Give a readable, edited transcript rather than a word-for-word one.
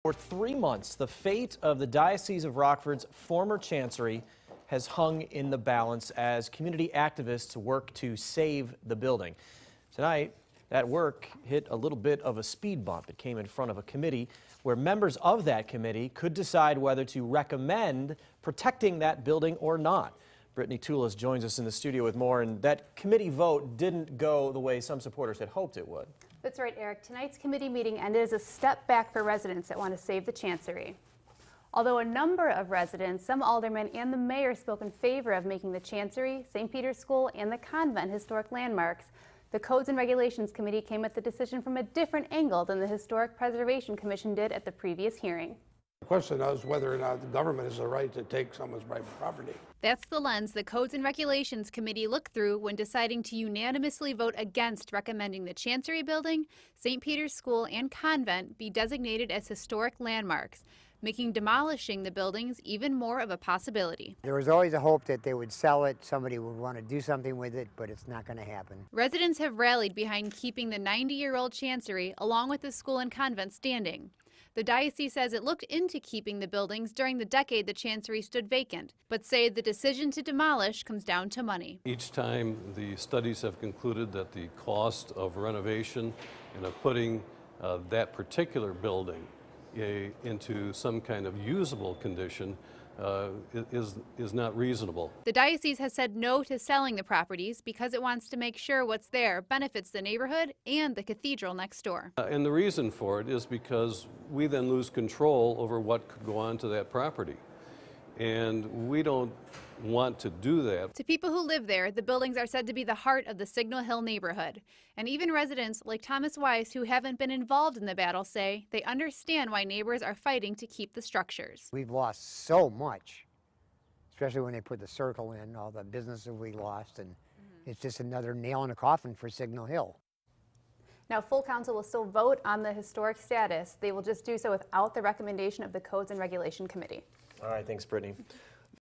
For 3 months, the fate of the Diocese of Rockford's former chancery has hung in the balance as community activists work to save the building. Tonight, that work hit a little bit of a speed bump. It came in front of a committee where members of that committee could decide whether to recommend protecting that building or not. Brittany Toulis joins us in the studio with more, and that committee vote didn't go the way some supporters had hoped it would. That's right, Eric. Tonight's committee meeting ended as a step back for residents that want to save the chancery. Although a number of residents, some aldermen, and the mayor spoke in favor of making the chancery, St. Peter's School, and the convent historic landmarks, the Codes and Regulations Committee came at the decision from a different angle than the Historic Preservation Commission did at the previous hearing. The question is whether or not the government has the right to take someone's private property. That's the lens the Codes and Regulations Committee looked through when deciding to unanimously vote against recommending the Chancery Building, St. Peter's School, and Convent be designated as historic landmarks, making demolishing the buildings even more of a possibility. There was always a hope that they would sell it, somebody would want to do something with it, but it's not going to happen. Residents have rallied behind keeping the 90-year-old Chancery along with the school and convent standing. The diocese says it looked into keeping the buildings during the decade the Chancery stood vacant, but say the decision to demolish comes down to money. Each time the studies have concluded that the cost of renovation and of putting that particular building into some kind of usable condition is not reasonable. The diocese has said no to selling the properties because it wants to make sure what's there benefits the neighborhood and the cathedral next door. And the reason for it is because we then lose control over what could go on to that property. And we don't want to do that. To people who live there, the buildings are said to be the heart of the Signal Hill neighborhood. And even residents like Thomas Weiss, who haven't been involved in the battle, say they understand why neighbors are fighting to keep the structures. We've lost so much, especially when they put the circle in, all the businesses we lost, and it's just another nail in the coffin for Signal Hill. Now, full council will still vote on the historic status. They will just do so without the recommendation of the Codes and Regulation Committee. All right, thanks, Brittany.